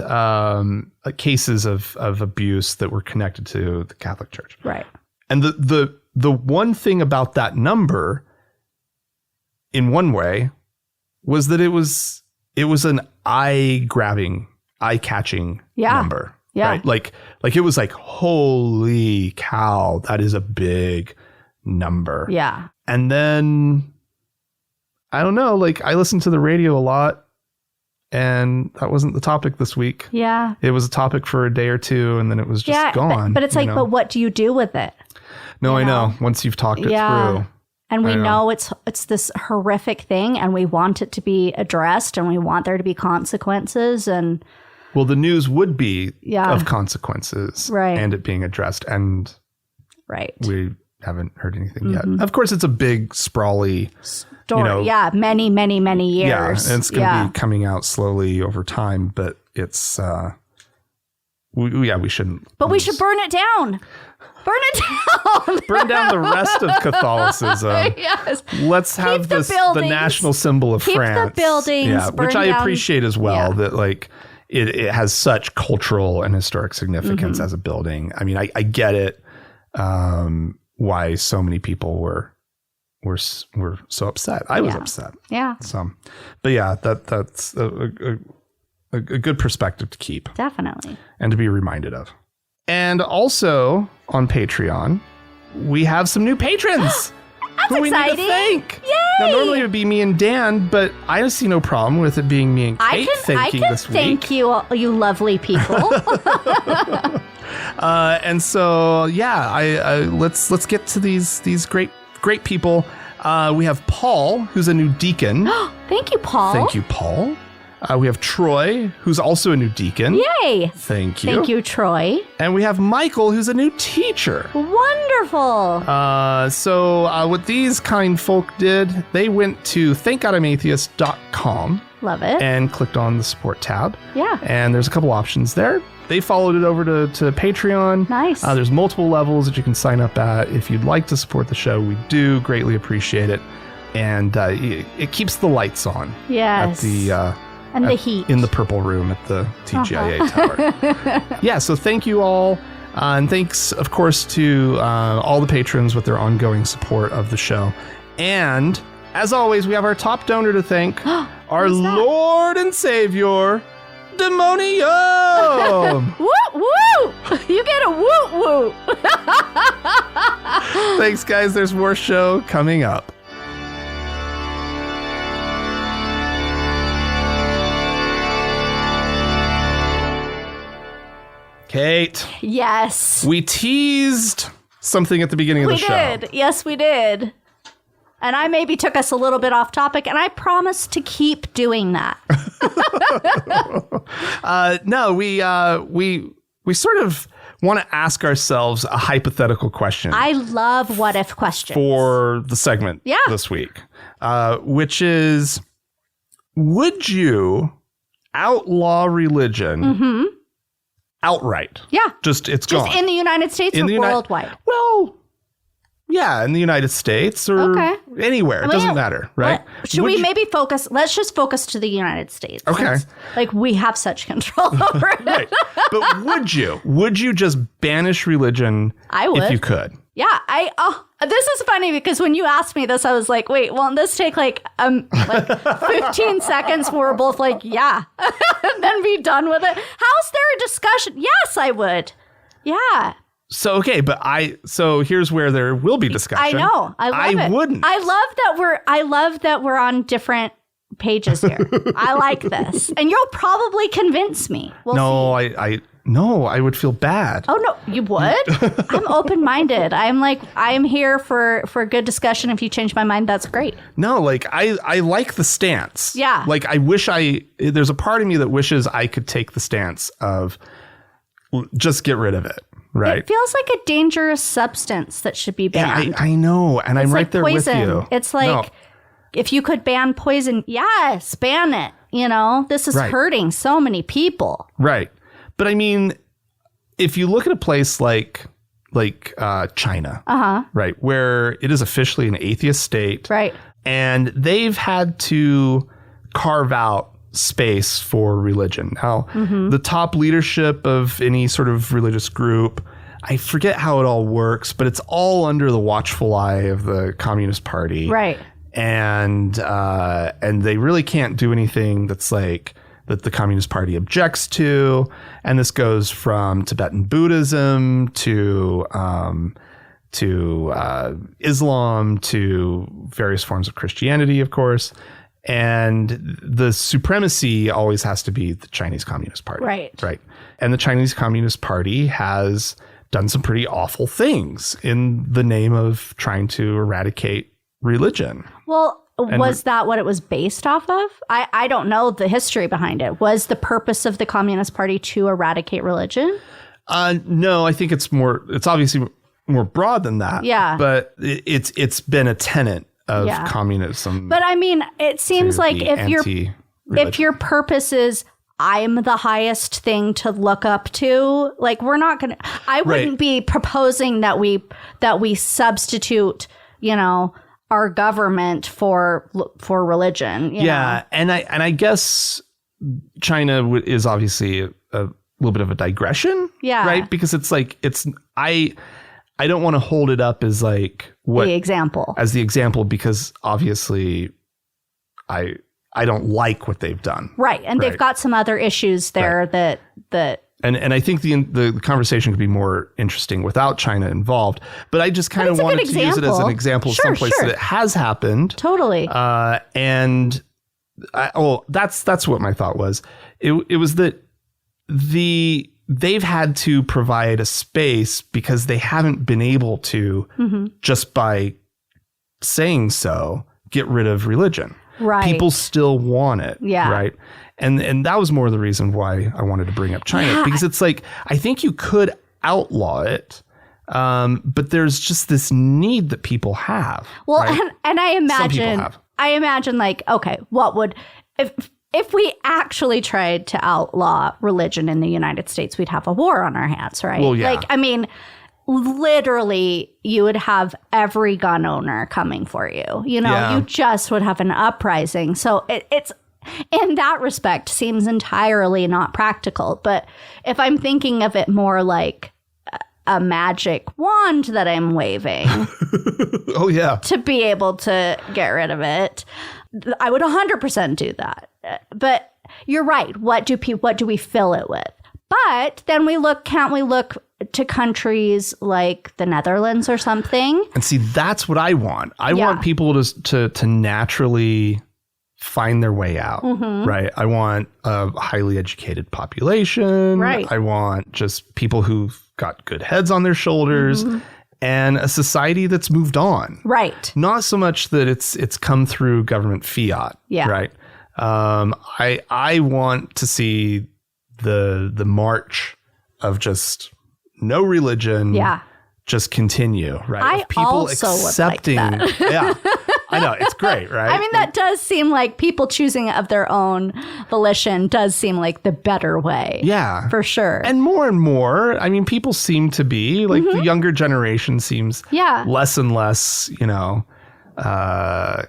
cases of abuse that were connected to the Catholic Church. Right. And the one thing about that number, in one way, was that it was an eye-grabbing eye-catching Yeah. number. Yeah. Right? Like it was like, holy cow, that is a big number. Yeah. And then, I don't know, like I listened to the radio a lot and that wasn't the topic this week. Yeah. It was a topic for a day or two and then it was just gone. But it's like, but what do you do with it? No, I know. Once you've talked it through. And we know it's this horrific thing and we want it to be addressed and we want there to be consequences and... Well, the news would be of consequences and it being addressed. And we haven't heard anything yet. Of course, it's a big, sprawly story. Many, many, many years. Yeah, and it's going to be coming out slowly over time, but it's, we shouldn't. But we should burn it down. Burn it down. Burn down the rest of Catholicism. Yes. Let's have the national symbol of France. Keep the buildings. Which I appreciate as well, that like, it has such cultural and historic significance as a building. I mean, I get it. Why so many people were so upset. I was upset. Yeah. So, but yeah, that's a good perspective to keep. Definitely. And to be reminded of. And also on Patreon, we have some new patrons. That's who exciting. We need to thank. Yay! Now, normally it would be me and Dan, but I see no problem with it being me and Kate thanking this week. Thank you, you lovely people. And so, let's get to these great people. We have Paul, who's a new deacon. Thank you, Paul. Thank you, Paul. We have Troy, who's also a new deacon. Yay. Thank you. Thank you, Troy. And we have Michael, who's a new teacher. Wonderful. So what these kind folk did, they went to thankgodimatheist.com. Love it. And clicked on the support tab. Yeah. And there's a couple options there. They followed it over to Patreon. Nice. There's multiple levels that you can sign up at. If you'd like to support the show, we do greatly appreciate it. And it keeps the lights on. Yes. At the... and the heat. In the purple room at the TGIA tower. Yeah, so thank you all. And thanks, of course, to all the patrons with their ongoing support of the show. And, as always, we have our top donor to thank, our Lord and Savior, Demonium! Woo, woo! You get a woo, woo! Thanks, guys. There's more show coming up. Kate. Yes. We teased something at the beginning of the show. We did. Yes, we did. And I maybe took us a little bit off topic, and I promise to keep doing that. No, we sort of want to ask ourselves a hypothetical question. I love what if questions. For the segment this week, which is, would you outlaw religion outright? Yeah. It's gone. Just in the United States or worldwide? Well, yeah, in the United States or anywhere. It doesn't matter, right? Should we maybe focus? Let's just focus to the United States. Okay. Like we have such control over it. Right. But would you just banish religion I would. If you could? Yeah. This is funny because when you asked me this, I was like, wait, won't this take like 15 seconds where we're both like, yeah, and then be done with it? How's there a discussion? Yes, I would. Yeah. So, okay, but here's where there will be discussion. I know. I love it. I wouldn't. I love that we're on different pages here. I like this. And you'll probably convince me. We'll see. No, I would feel bad. Oh, no, you would? I'm open-minded. I'm here for a good discussion. If you change my mind, that's great. No, I like the stance. Yeah. There's a part of me that wishes I could take the stance of just get rid of it. Right. It feels like a dangerous substance that should be banned. Yeah, I know. And I'm right there poison. with you. It's like, if you could ban poison, yes, ban it. This is hurting so many people. Right. But I mean, if you look at a place like China, right, where it is officially an atheist state, right, and they've had to carve out space for religion. Now, the top leadership of any sort of religious group, I forget how it all works, but it's all under the watchful eye of the Communist Party, right? And they really can't do anything that's like that the Communist Party objects to. And this goes from Tibetan Buddhism to Islam to various forms of Christianity, of course. And the supremacy always has to be the Chinese Communist Party. Right. And the Chinese Communist Party has done some pretty awful things in the name of trying to eradicate religion. Well, was that what it was based off of? I don't know the history behind it. Was the purpose of the Communist Party to eradicate religion? No, I think it's obviously more broad than that. Yeah. But it's been a tenet of communism. But I mean, it seems like if your purpose is I'm the highest thing to look up to, like I wouldn't be proposing that we substitute, our government for religion. You know? And I guess China is obviously a little bit of a digression, right? Because it's like I don't want to hold it up as like the example because obviously I don't like what they've done, right? And they've got some other issues there that. And I think the conversation could be more interesting without China involved. But I just kind of wanted to use it as an example of someplace that it has happened. Totally. That's what my thought was. It was that they've had to provide a space because they haven't been able to just by saying so get rid of religion. Right. People still want it. Yeah. Right. And that was more the reason why I wanted to bring up China, because it's like, I think you could outlaw it. But there's just this need that people have. Well, right? and I Some people have. imagine like, okay, what would, if we actually tried to outlaw religion in the United States, we'd have a war on our hands, right? Well, yeah. Like, I mean, literally, you would have every gun owner coming for you. You just would have an uprising. So it's in that respect seems entirely not practical. But if I'm thinking of it more like a magic wand that I'm waving oh yeah, to be able to get rid of it, I would 100% do that. But you're right. What do we fill it with? But then can't we look to countries like the Netherlands or something? And see, that's what I want. I want people to naturally find their way out, right? I want a highly educated population. Right. I want just people who've got good heads on their shoulders and a society that's moved on. Right. Not so much that it's come through government fiat. Yeah. Right. I want to see the march of just no religion. Yeah. Just continue, right? I also accepting, would like that. Yeah. I know, it's great, right? I mean, that does seem like people choosing of their own volition does seem like the better way. Yeah. For sure. And more, I mean, people seem to be, like the younger generation seems less and less,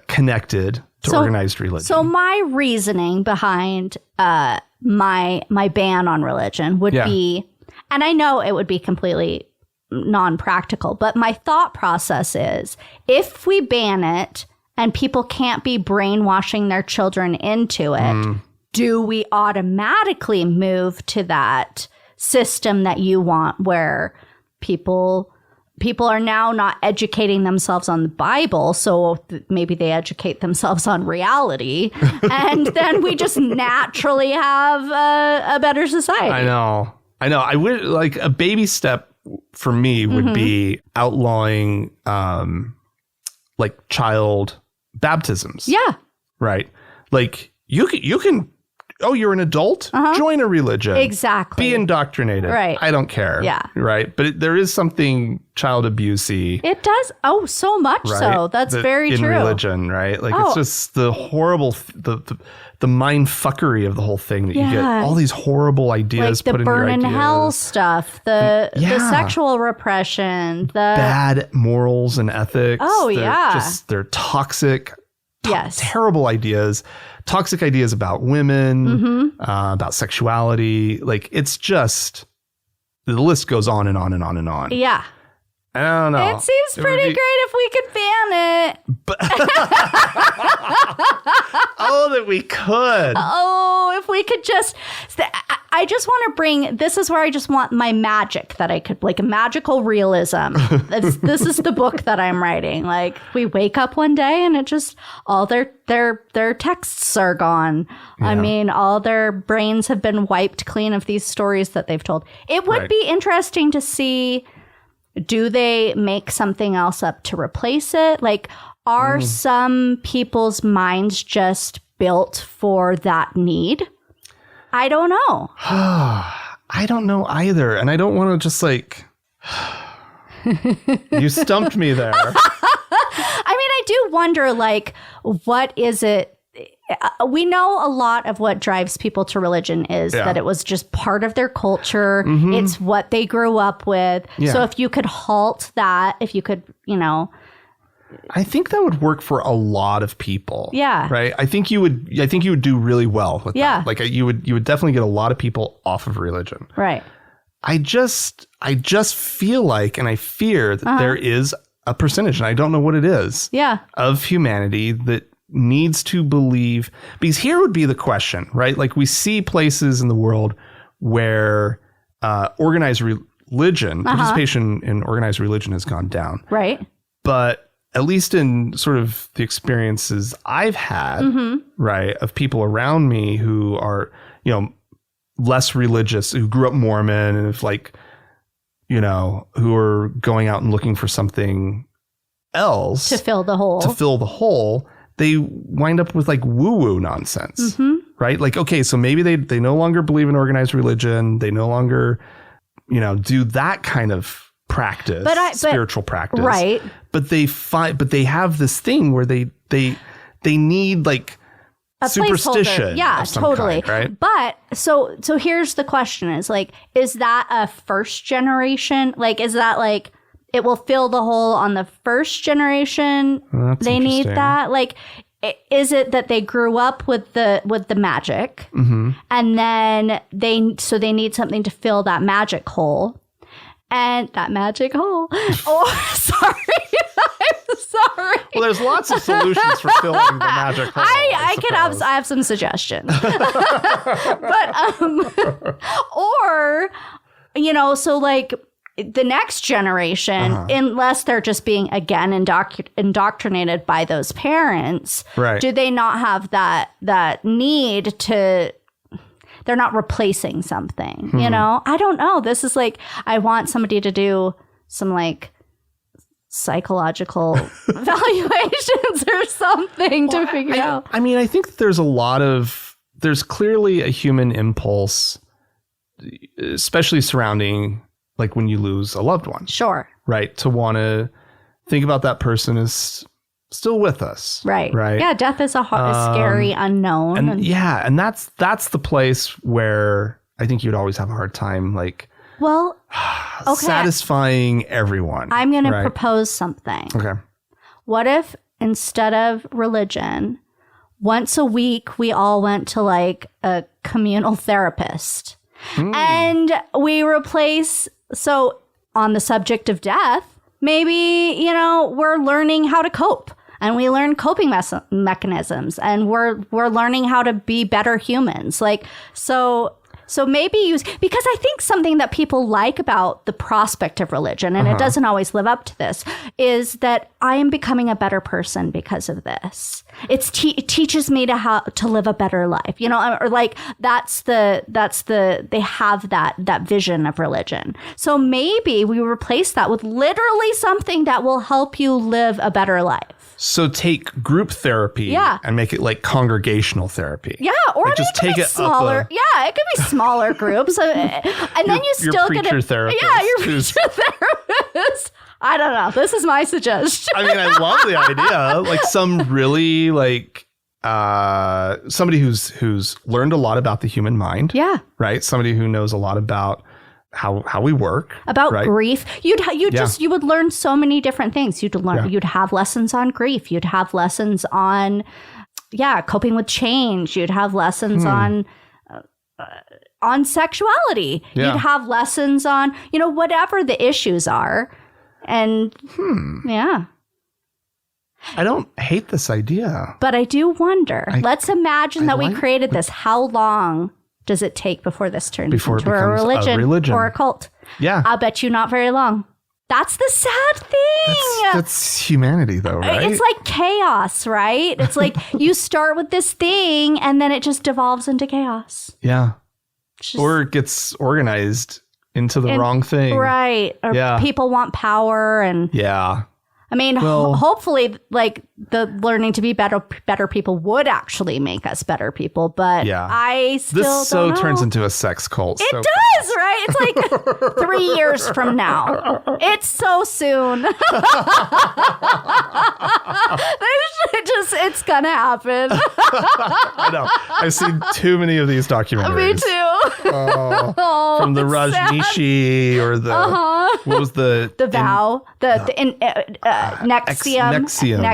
connected to organized religion. So my reasoning behind my ban on religion would be, and I know it would be completely non-practical, but my thought process is if we ban it and people can't be brainwashing their children into it, do we automatically move to that system that you want where people are now not educating themselves on the Bible, so maybe they educate themselves on reality, and then we just naturally have a better society? I know. I would like a baby step for me would be outlawing like child baptisms. Yeah. Right. Like you can oh, you're an adult? Join a religion. Exactly. Be indoctrinated. Right. I don't care. Yeah. Right. But there is something child abusey. It does. Oh, so much so. That's very true. In religion, right? Like it's just the horrible, the mind fuckery of the whole thing that you get all these horrible ideas like put in your ideas. The burn in hell stuff, the sexual repression, the bad morals and ethics. Oh, they're toxic, yes. terrible ideas. Toxic ideas about women, about sexuality. Like it's just, the list goes on and on and on and on. Yeah. I don't know. It seems pretty great if we could ban it. Oh, that we could. Oh, if we we could just, I just want to bring, this is where I just want my magic that I could, like a magical realism. This is the book that I'm writing. Like we wake up one day and it just, all their texts are gone. Yeah. I mean, all their brains have been wiped clean of these stories that they've told. It would be interesting to see, do they make something else up to replace it? Like, are some people's minds just built for that need? I don't know. I don't know either. And I don't want to just like, you stumped me there. I mean, I do wonder, like, what is it? We know a lot of what drives people to religion is that it was just part of their culture. Mm-hmm. It's what they grew up with. Yeah. So if you could halt that, if you could, you know. I think that would work for a lot of people. Yeah. Right. I think you would do really well with that. Like you would definitely get a lot of people off of religion. Right. I just feel like, and I fear that there is a percentage, and I don't know what it is. Yeah. Of humanity that needs to believe, because here would be the question, right? Like we see places in the world where organized religion, participation in organized religion has gone down. Right. But at least in sort of the experiences I've had, right, of people around me who are, you know, less religious, who grew up Mormon and if like, you know, who are going out and looking for something else to fill the hole. They wind up with like woo-woo nonsense, right? Like, okay, so maybe they no longer believe in organized religion. They no longer, you know, do that kind of practice, spiritual practice. Right. But they have this thing where they need like a superstition. Yeah, totally. Kind, right. But so here's the question is like, is that a first generation? Like, is that like, it will fill the hole on the first generation? They need that. Like, is it that they grew up with the magic, and then they need something to fill that magic hole, and that magic hole? Oh, sorry, I'm sorry. Well, there's lots of solutions for filling the magic hole. I have some suggestions, but or you know, so like. The next generation, unless they're just being, again, indoctrinated by those parents, do they not have that need to, they're not replacing something, you know? I don't know. This is like, I want somebody to do some like psychological evaluations or something to figure out. I mean, I think there's clearly a human impulse, especially surrounding like when you lose a loved one. Sure. Right. To want to think about that person as still with us. Right. Right. Yeah. Death is a scary unknown. And that's the place where I think you'd always have a hard time, like, satisfying everyone. I'm going to propose something. Okay. What if instead of religion, once a week, we all went to like a communal therapist and we replace. So on the subject of death, maybe, you know, we're learning how to cope and we learn coping mechanisms and we're learning how to be better humans. Like, so maybe because I think something that people like about the prospect of religion, and it doesn't always live up to this, is that I am becoming a better person because of this. It teaches me how to live a better life, you know, or like they have that vision of religion. So maybe we replace that with literally something that will help you live a better life. So take group therapy and make it like congregational therapy. Yeah, or like just take it smaller. It could be smaller groups, and then you still get your therapist. Yeah, your preacher therapist. I don't know. This is my suggestion. I mean, I love the idea. Like some really like somebody who's learned a lot about the human mind. Yeah. Right. Somebody who knows a lot about how we work, about grief. You would learn so many different things. You'd have lessons on grief. You'd have lessons on coping with change. You'd have lessons on sexuality. You'd have lessons on, you know, whatever the issues are. And I don't hate this idea. But I do wonder. Let's imagine that we created this. How long does it take before this turns into a religion or a cult? Yeah. I'll bet you not very long. That's the sad thing. That's humanity, though, right? It's like chaos, right? It's like you start with this thing and then it just devolves into chaos. Yeah. Or it gets organized into the wrong thing. Right. Or people want power and... Yeah. I mean, hopefully, like, the learning to be better people would actually make us better people, but I still don't know. Turns into a sex cult. It does, right? It's like 3 years from now. It's so soon. It's gonna happen. I know. I've seen too many of these documentaries. Me too. From the Rajneeshi or the what was the vow, Nexium.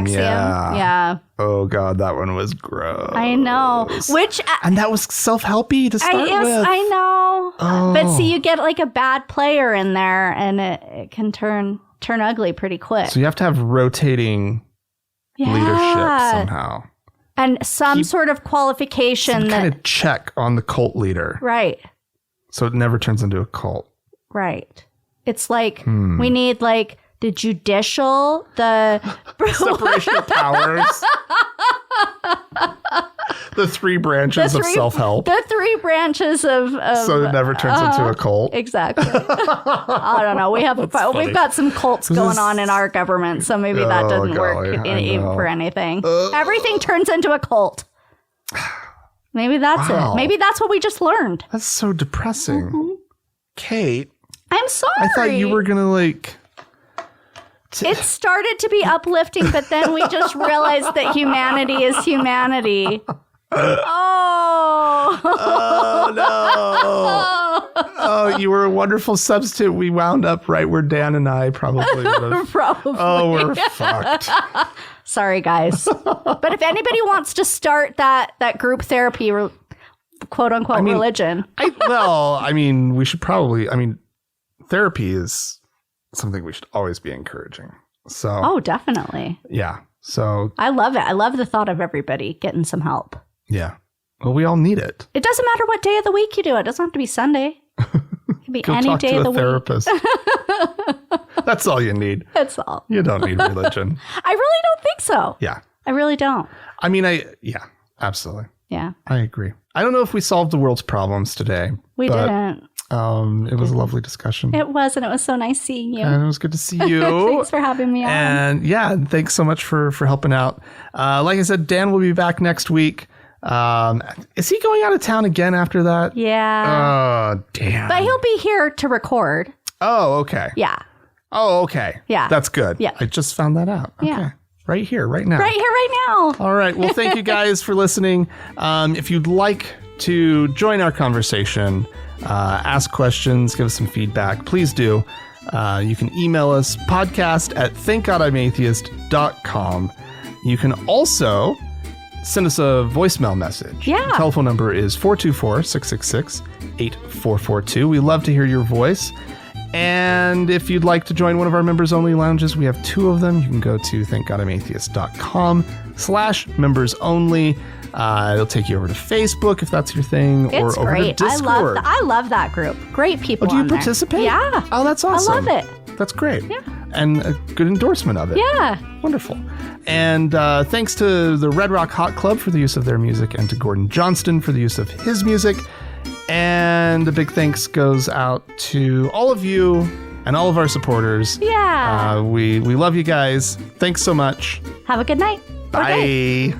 Yeah. Oh God, that one was gross. I know. And that was self-helpy to start with. I know. Oh. But see, you get like a bad player in there, and it can turn ugly pretty quick. So you have to have rotating leadership somehow, and some sort of qualification kind of check on the cult leader, right? So it never turns into a cult, right? It's like we need like the judicial, the separation of powers, the 3 branches of self-help, the 3 branches of so it never turns into a cult. Exactly. I don't know. We've got some cults going on in our government, so maybe that doesn't work for anything. Everything turns into a cult. Maybe that's it. Maybe that's what we just learned. That's so depressing. Kate, I'm sorry. I thought you were gonna like. It started to be uplifting, but then we just realized that humanity is humanity. Oh no! Oh, you were a wonderful substitute. We wound up right where Dan and I probably would have. Probably. Oh, we're fucked. Sorry, guys. But if anybody wants to start that group therapy, quote unquote, religion. We should probably. Therapy is something we should always be encouraging. So. Oh, definitely. Yeah. So. I love it. I love the thought of everybody getting some help. Yeah. Well, we all need it. It doesn't matter what day of the week you do it. It doesn't have to be Sunday. It can be any day of the therapist. Week. That's all you need. That's all. You don't need religion. I really don't think so. Yeah. I really don't. Absolutely. Yeah. I agree. I don't know if we solved the world's problems today. We didn't. It was a lovely discussion. It was, and it was so nice seeing you. And it was good to see you. Thanks for having me on. And thanks so much for helping out. Like I said, Dan will be back next week. Is he going out of town again after that? Yeah. Oh, damn. But he'll be here to record. Oh, okay. Yeah. Oh, okay. Yeah. That's good. Yeah. I just found that out. Okay. Yeah. Right here, right now. Right here, right now. All right. Well, thank you guys for listening. If you'd like to join our conversation, ask questions, give us some feedback, please do. You can email us podcast@thankgodimatheist.com. You can also send us a voicemail message. Yeah. The telephone number is 424-666-8442. We love to hear your voice. And if you'd like to join one of our members-only lounges, we have 2 of them. You can go to thankgodimatheist.com/members-only. It'll take you over to Facebook if that's your thing, or over to Discord. I love that group. Great people. Do you participate? Yeah. Oh, that's awesome. I love it. That's great. Yeah. And a good endorsement of it. Yeah. Wonderful. And thanks to the Red Rock Hot Club for the use of their music, and to Gordon Johnston for the use of his music. And a big thanks goes out to all of you and all of our supporters. Yeah. We love you guys. Thanks so much. Have a good night. Bye.